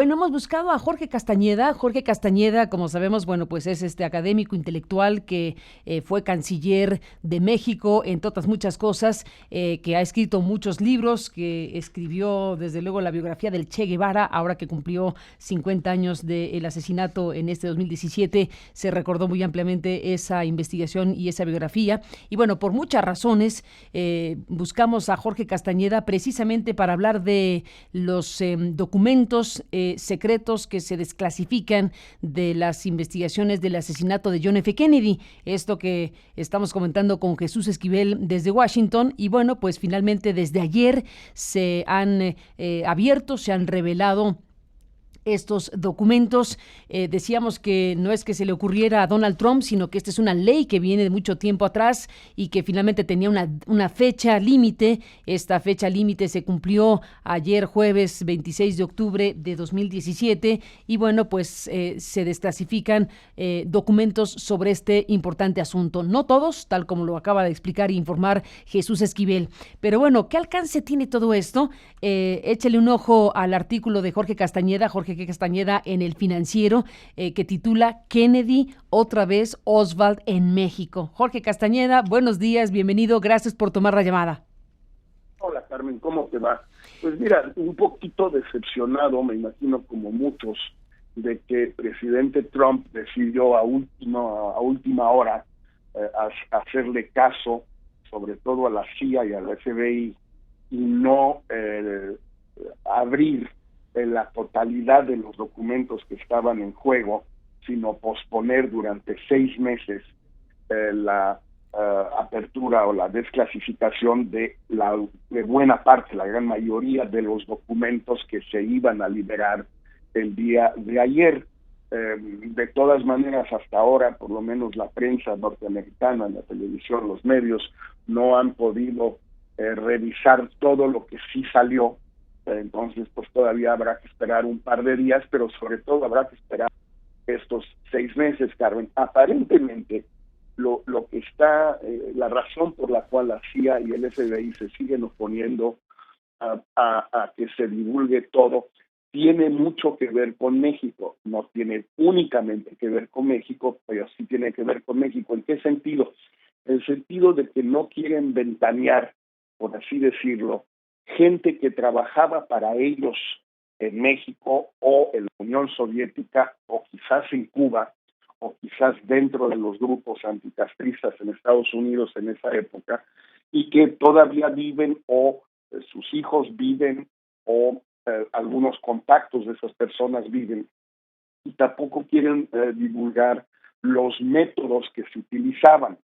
Bueno, hemos buscado a Jorge Castañeda. Jorge Castañeda, como sabemos, bueno, pues es este académico intelectual que fue canciller de México, entre otras muchas cosas, que ha escrito muchos libros, que escribió desde luego la biografía del Che Guevara, ahora que cumplió 50 años del asesinato en este 2017, se recordó muy ampliamente esa investigación y esa biografía. Y bueno, por muchas razones, buscamos a Jorge Castañeda precisamente para hablar de los documentos secretos que se desclasifican de las investigaciones del asesinato de John F. Kennedy. Esto que estamos comentando con Jesús Esquivel desde Washington. Y bueno, pues finalmente desde ayer se han abierto, se han revelado estos documentos. Decíamos que no es que se le ocurriera a Donald Trump, sino que esta es una ley que viene de mucho tiempo atrás y que finalmente tenía una fecha límite. Esta fecha límite se cumplió ayer jueves 26 de octubre de 2017 y bueno, pues se desclasifican documentos sobre este importante asunto. No todos, tal como lo acaba de explicar e informar Jesús Esquivel. Pero bueno, ¿qué alcance tiene todo esto? Échale un ojo al artículo de Jorge Castañeda en El Financiero, que titula Kennedy, otra vez Oswald en México. Jorge Castañeda, buenos días, bienvenido, gracias por tomar la llamada. Hola Carmen, ¿cómo te va? Pues mira, un poquito decepcionado, me imagino como muchos, de que el presidente Trump decidió a última hora hacerle caso, sobre todo a la CIA y al FBI, y no abrir la totalidad de los documentos que estaban en juego, sino posponer durante 6 meses la apertura o la desclasificación de buena parte, la gran mayoría de los documentos que se iban a liberar el día de ayer. De todas maneras, hasta ahora, por lo menos la prensa norteamericana, la televisión, los medios, no han podido revisar todo lo que sí salió. Entonces, pues todavía habrá que esperar un par de días, pero sobre todo habrá que esperar estos 6 meses, Carmen. Aparentemente, lo que está, la razón por la cual la CIA y el FBI se siguen oponiendo a que se divulgue todo, tiene mucho que ver con México. No tiene únicamente que ver con México, pero sí tiene que ver con México. ¿En qué sentido? En el sentido de que no quieren ventanear, por así decirlo, gente que trabajaba para ellos en México o en la Unión Soviética o quizás en Cuba o quizás dentro de los grupos anticastristas en Estados Unidos en esa época y que todavía viven o sus hijos viven o algunos contactos de esas personas viven y tampoco quieren divulgar los métodos que se utilizaban.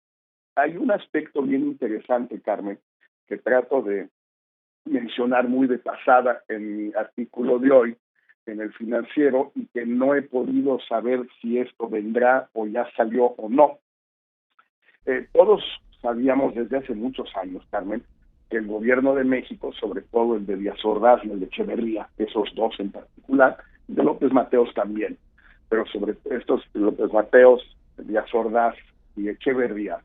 Hay un aspecto bien interesante, Carmen, que trato de mencionar muy de pasada en mi artículo de hoy en El Financiero y que no he podido saber si esto vendrá o ya salió o no. Todos sabíamos desde hace muchos años, Carmen, que el gobierno de México, sobre todo el de Díaz Ordaz y el de Echeverría, esos dos en particular, de López Mateos también, pero sobre estos López Mateos, Díaz Ordaz y Echeverría,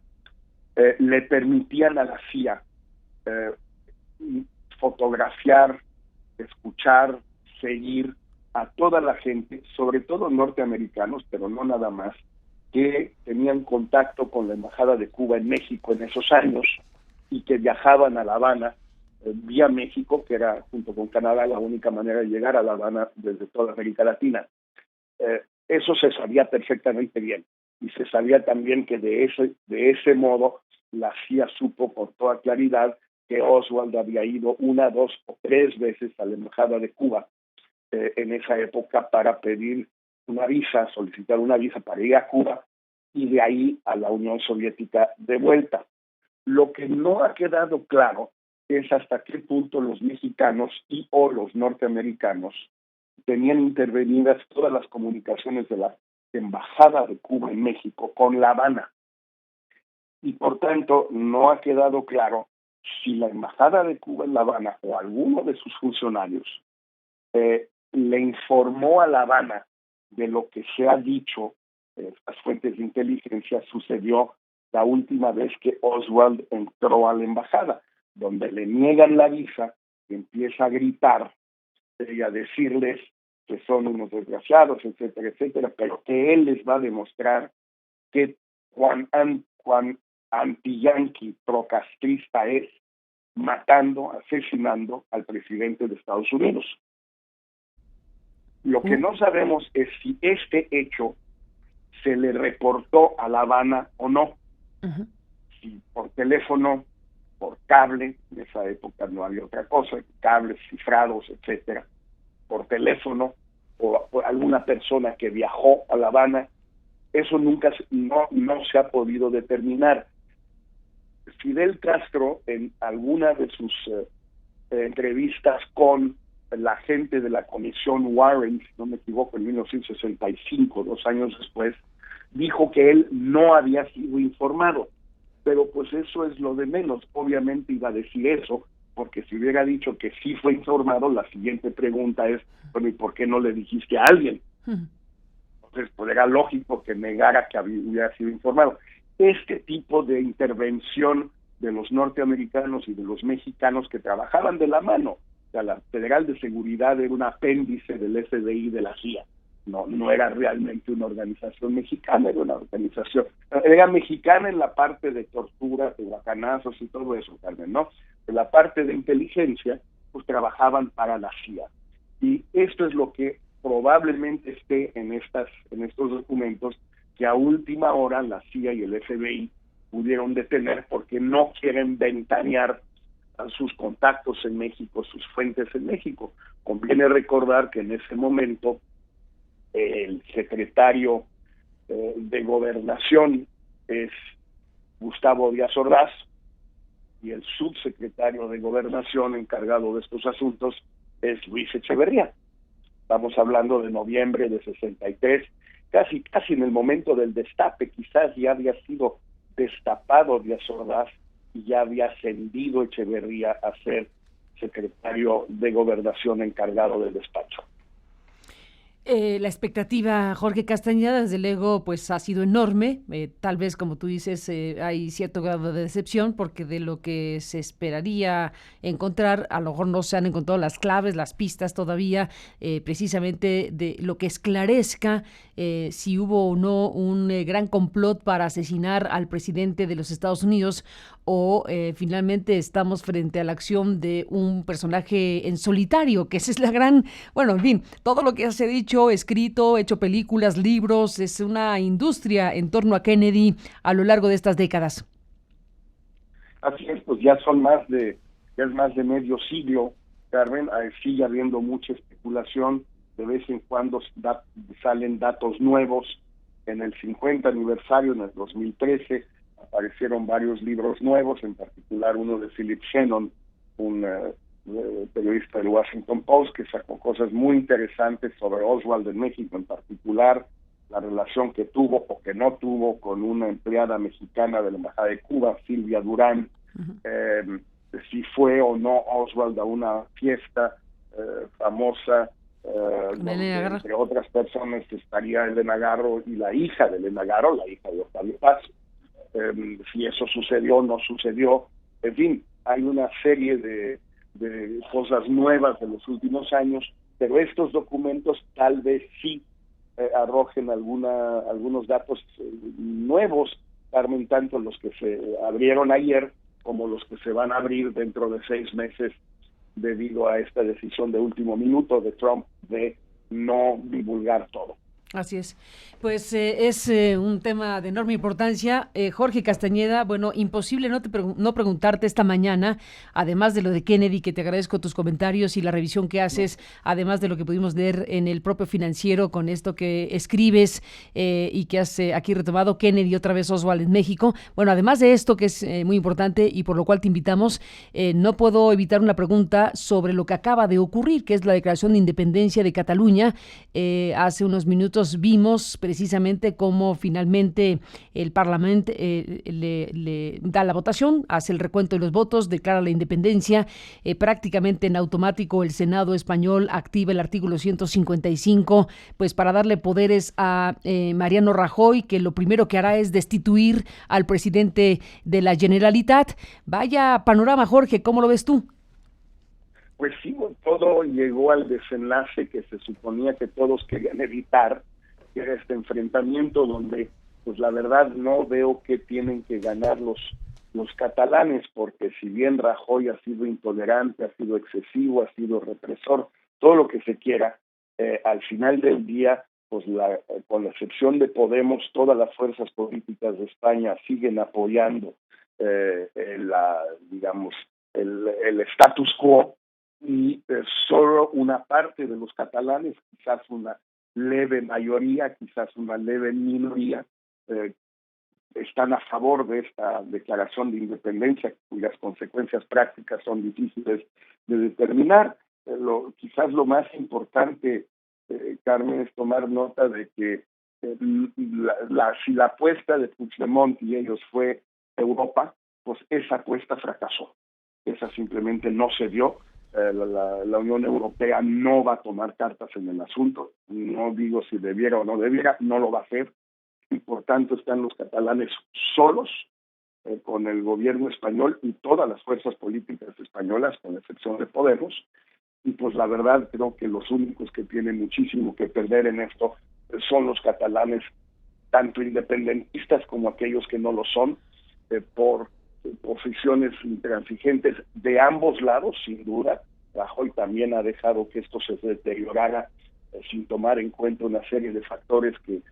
le permitían a la CIA fotografiar, escuchar, seguir a toda la gente, sobre todo norteamericanos, pero no nada más, que tenían contacto con la Embajada de Cuba en México en esos años y que viajaban a La Habana vía México, que era junto con Canadá la única manera de llegar a La Habana desde toda América Latina. Eso se sabía perfectamente bien y se sabía también que de ese modo la CIA supo con toda claridad que Oswald había ido 1, 2 o 3 veces a la Embajada de Cuba en esa época para pedir una visa, solicitar una visa para ir a Cuba y de ahí a la Unión Soviética de vuelta. Lo que no ha quedado claro es hasta qué punto los mexicanos y o los norteamericanos tenían intervenidas todas las comunicaciones de la Embajada de Cuba en México con La Habana. Y por tanto no ha quedado claro si la Embajada de Cuba en La Habana o alguno de sus funcionarios le informó a La Habana de lo que se ha dicho, las fuentes de inteligencia, sucedió la última vez que Oswald entró a la embajada, donde le niegan la visa, empieza a gritar y a decirles que son unos desgraciados, etcétera, etcétera, pero que él les va a demostrar que cuán anti-yanqui procastrista es, matando, asesinando al presidente de Estados Unidos. Lo que no sabemos es si este hecho se le reportó a La Habana o no. Uh-huh. Si por teléfono, por cable, en esa época no había otra cosa, cables cifrados, etcétera, por teléfono, o por alguna persona que viajó a La Habana, eso nunca no se ha podido determinar. Fidel Castro, en alguna de sus entrevistas con la gente de la comisión Warren, si no me equivoco, en 1965, 2 años después, dijo que él no había sido informado. Pero pues eso es lo de menos. Obviamente iba a decir eso, porque si hubiera dicho que sí fue informado, la siguiente pregunta es, bueno, ¿y por qué no le dijiste a alguien? Entonces, pues era lógico que negara que hubiera sido informado. Este tipo de intervención de los norteamericanos y de los mexicanos que trabajaban de la mano, o sea, la Federal de Seguridad era un apéndice del FBI y de la CIA, no era realmente una organización mexicana, era mexicana en la parte de tortura, de guacanazos y todo eso, Carmen, ¿no? En la parte de inteligencia, pues trabajaban para la CIA. Y esto es lo que probablemente esté en estos documentos que a última hora la CIA y el FBI pudieron detener porque no quieren ventanear a sus contactos en México, sus fuentes en México. Conviene recordar que en ese momento el secretario de Gobernación es Gustavo Díaz Ordaz y el subsecretario de Gobernación encargado de estos asuntos es Luis Echeverría. Estamos hablando de noviembre de 63, casi en el momento del destape. Quizás ya había sido destapado Díaz Ordaz y ya había ascendido Echeverría a ser secretario de Gobernación encargado del despacho. La expectativa, Jorge Castañeda, desde luego, pues ha sido enorme. Tal vez, como tú dices, hay cierto grado de decepción porque de lo que se esperaría encontrar, a lo mejor no se han encontrado las claves, las pistas todavía, precisamente de lo que esclarezca si hubo o no un gran complot para asesinar al presidente de los Estados Unidos o finalmente estamos frente a la acción de un personaje en solitario, que esa es la gran, bueno, en fin, todo lo que se ha dicho, escrito, hecho películas, libros, es una industria en torno a Kennedy a lo largo de estas décadas. Así es, pues ya es más de medio siglo, Carmen, sigue habiendo mucha especulación, de vez en cuando salen datos nuevos. En el 50 aniversario, en el 2013, aparecieron varios libros nuevos, en particular uno de Philip Shannon, un periodista del Washington Post, que sacó cosas muy interesantes sobre Oswald en México, en particular la relación que tuvo o que no tuvo con una empleada mexicana de la Embajada de Cuba, Silvia Durán, si fue o no Oswald a una fiesta famosa, donde, entre otras personas estaría Elena Garro y la hija de Elena Garro, la hija de Octavio Paz. Si eso sucedió o no sucedió, en fin, hay una serie de cosas nuevas de los últimos años, pero estos documentos tal vez sí arrojen algunos datos nuevos, Carmen, tanto los que se abrieron ayer como los que se van a abrir dentro de 6 meses debido a esta decisión de último minuto de Trump de no divulgar todo. Así es. Pues es un tema de enorme importancia. Jorge Castañeda, bueno, imposible no preguntarte esta mañana, además de lo de Kennedy, que te agradezco tus comentarios y la revisión que haces, además de lo que pudimos leer en el propio Financiero con esto que escribes y que has aquí retomado, Kennedy, otra vez Oswald en México. Bueno, además de esto, que es muy importante y por lo cual te invitamos, no puedo evitar una pregunta sobre lo que acaba de ocurrir, que es la declaración de independencia de Cataluña. Hace unos minutos vimos precisamente cómo finalmente el Parlamento le da la votación, hace el recuento de los votos, declara la independencia, prácticamente en automático el Senado español activa el artículo 155, pues para darle poderes a Mariano Rajoy, que lo primero que hará es destituir al presidente de la Generalitat. Vaya panorama, Jorge, ¿cómo lo ves tú? Pues sí, todo llegó al desenlace que se suponía que todos querían evitar, que era este enfrentamiento donde, pues la verdad, no veo que tienen que ganar los catalanes, porque si bien Rajoy ha sido intolerante, ha sido excesivo, ha sido represor, todo lo que se quiera, al final del día, pues con la excepción de Podemos, todas las fuerzas políticas de España siguen apoyando digamos, el status quo, y solo una parte de los catalanes, quizás una leve mayoría, quizás una leve minoría, están a favor de esta declaración de independencia, cuyas consecuencias prácticas son difíciles de determinar. Quizás lo más importante, Carmen, es tomar nota de que si la apuesta de Puigdemont y ellos fue Europa, pues esa apuesta fracasó. Esa simplemente no se dio. La Unión Europea no va a tomar cartas en el asunto. No digo si debiera o no debiera, no lo va a hacer. Y por tanto están los catalanes solos con el gobierno español y todas las fuerzas políticas españolas, con excepción de Podemos. Y pues la verdad creo que los únicos que tienen muchísimo que perder en esto son los catalanes, tanto independentistas como aquellos que no lo son, por posiciones intransigentes de ambos lados, sin duda. Rajoy también ha dejado que esto se deteriorara sin tomar en cuenta una serie de factores que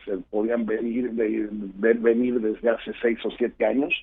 se podían ver venir desde hace 6 o 7 años,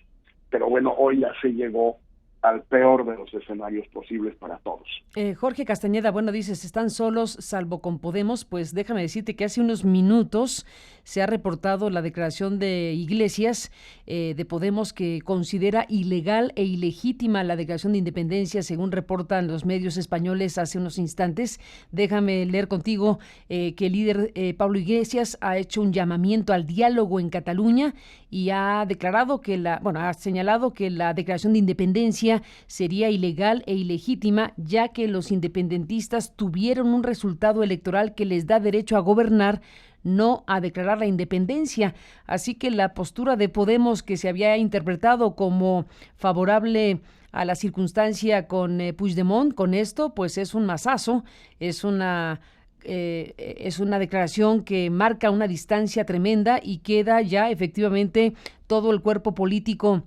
pero bueno, hoy ya se llegó al peor de los escenarios posibles para todos. Jorge Castañeda, bueno, dices, están solos salvo con Podemos, pues déjame decirte que hace unos minutos se ha reportado la declaración de Iglesias de Podemos, que considera ilegal e ilegítima la declaración de independencia, según reportan los medios españoles hace unos instantes. Déjame leer contigo que el líder Pablo Iglesias ha hecho un llamamiento al diálogo en Cataluña y ha declarado que ha señalado que la declaración de independencia sería ilegal e ilegítima, ya que los independentistas tuvieron un resultado electoral que les da derecho a gobernar, no a declarar la independencia. Así que la postura de Podemos, que se había interpretado como favorable a la circunstancia con Puigdemont, con esto, pues es un mazazo, es una declaración que marca una distancia tremenda y queda ya efectivamente todo el cuerpo político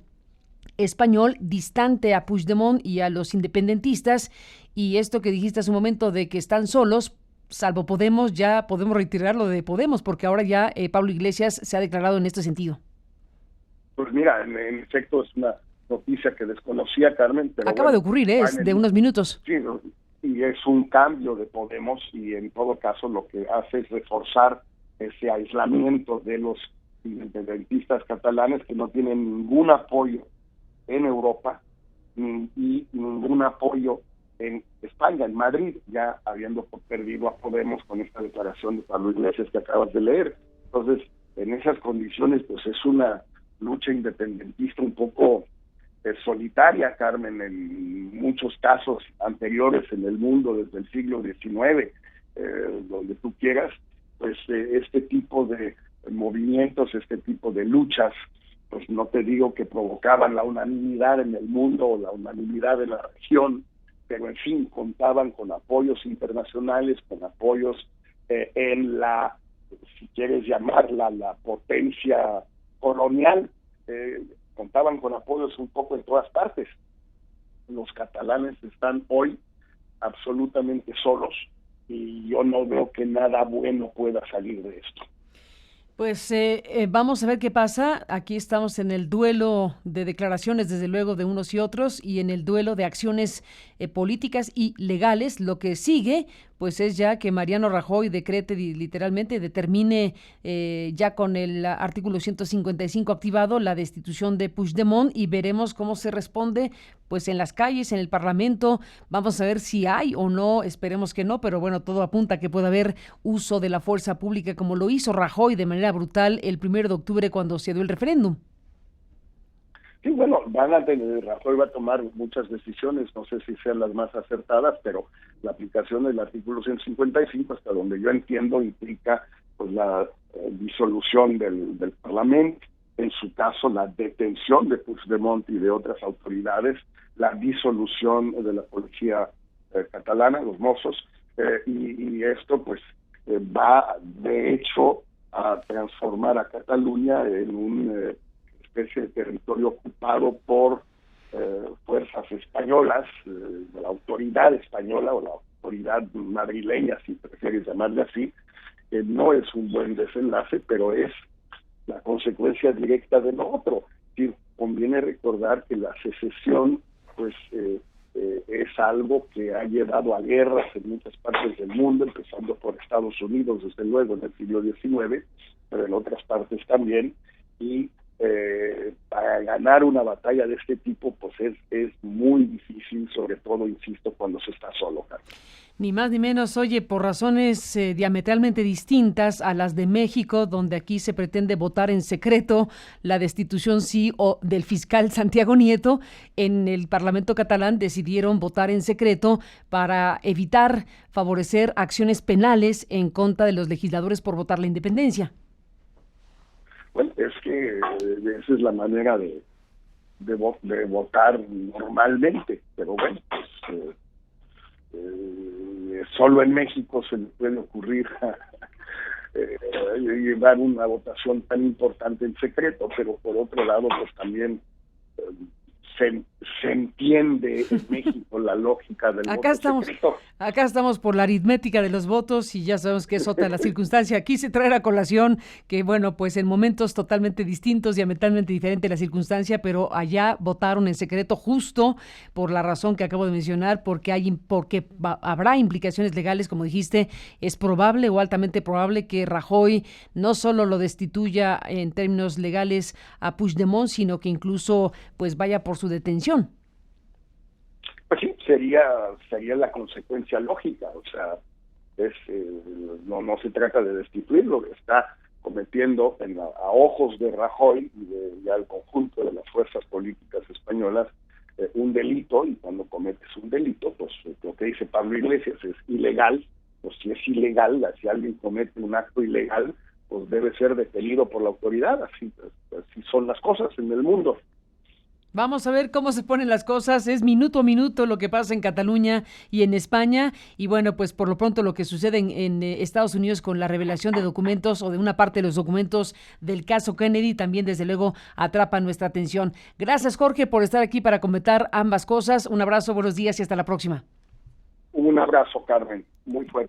español distante a Puigdemont y a los independentistas. Y esto que dijiste hace un momento de que están solos, salvo Podemos, ya podemos retirar lo de Podemos, porque ahora ya Pablo Iglesias se ha declarado en este sentido. Pues mira, en efecto es una noticia que desconocía, Carmen, pero acaba de ocurrir, es de unos minutos. Sí, y es un cambio de Podemos, y en todo caso lo que hace es reforzar ese aislamiento de los independentistas catalanes, que no tienen ningún apoyo en Europa y ningún apoyo en España, en Madrid, ya habiendo perdido a Podemos con esta declaración de Pablo Iglesias que acabas de leer. Entonces, en esas condiciones, pues es una lucha independentista un poco solitaria, Carmen, en muchos casos anteriores en el mundo desde el siglo XIX, donde tú quieras, pues este tipo de movimientos, este tipo de luchas, pues no te digo que provocaban la unanimidad en el mundo o la unanimidad en la región, pero en fin, contaban con apoyos internacionales, con apoyos en la, si quieres llamarla, la potencia colonial, contaban con apoyos un poco en todas partes. Los catalanes están hoy absolutamente solos y yo no veo que nada bueno pueda salir de esto. Pues vamos a ver qué pasa. Aquí estamos en el duelo de declaraciones, desde luego, de unos y otros, y en el duelo de acciones políticas y legales. Lo que sigue, pues es ya que Mariano Rajoy decrete literalmente, determine ya con el artículo 155 activado la destitución de Puigdemont, y veremos cómo se responde pues en las calles, en el Parlamento. Vamos a ver si hay o no, esperemos que no, pero bueno, todo apunta a que pueda haber uso de la fuerza pública, como lo hizo Rajoy de manera brutal el 1 de octubre cuando se dio el referéndum. Sí, bueno, Rajoy va a tomar muchas decisiones, no sé si sean las más acertadas, pero la aplicación del artículo 155, hasta donde yo entiendo, implica pues la disolución del Parlamento, en su caso la detención de Puigdemont y de otras autoridades, la disolución de la Policía catalana, los mozos, y esto pues va de hecho a transformar a Cataluña en una especie de territorio ocupado por fuerzas españolas, la autoridad española o la autoridad madrileña, si prefieres llamarle así. No es un buen desenlace, pero es la consecuencia directa de lo otro. Es decir, conviene recordar que la secesión pues es algo que ha llevado a guerras en muchas partes del mundo, empezando por Estados Unidos, desde luego, en el siglo XIX, pero en otras partes también, y para ganar una batalla de este tipo, pues es muy difícil, sobre todo, insisto, cuando se está solo, Carlos. Ni más ni menos, oye, por razones diametralmente distintas a las de México, donde aquí se pretende votar en secreto la destitución sí o del fiscal Santiago Nieto, en el Parlamento catalán decidieron votar en secreto para evitar favorecer acciones penales en contra de los legisladores por votar la independencia. Bueno, es que esa es la manera de votar normalmente, pero bueno, pues solo en México se le puede ocurrir llevar una votación tan importante en secreto, pero por otro lado, pues también se entiende en México la lógica del voto secreto. Acá estamos por la aritmética de los votos y ya sabemos que es otra la circunstancia. Quise traer a colación que, bueno, pues en momentos totalmente distintos, diametralmente diferente la circunstancia, pero allá votaron en secreto justo por la razón que acabo de mencionar, porque habrá implicaciones legales, como dijiste. Es probable o altamente probable que Rajoy no solo lo destituya en términos legales a Puigdemont, sino que incluso pues vaya por su detención. Pues sí, sería la consecuencia lógica, o sea, no se trata de destituirlo, está cometiendo a ojos de Rajoy y al conjunto de las fuerzas políticas españolas un delito, y cuando cometes un delito, pues lo que dice Pablo Iglesias es ilegal, pues si es ilegal, si alguien comete un acto ilegal, pues debe ser detenido por la autoridad, así son las cosas en el mundo. Vamos a ver cómo se ponen las cosas, es minuto a minuto lo que pasa en Cataluña y en España, y bueno, pues por lo pronto lo que sucede en Estados Unidos con la revelación de documentos o de una parte de los documentos del caso Kennedy también desde luego atrapa nuestra atención. Gracias, Jorge, por estar aquí para comentar ambas cosas. Un abrazo, buenos días y hasta la próxima. Un abrazo, Carmen, muy fuerte.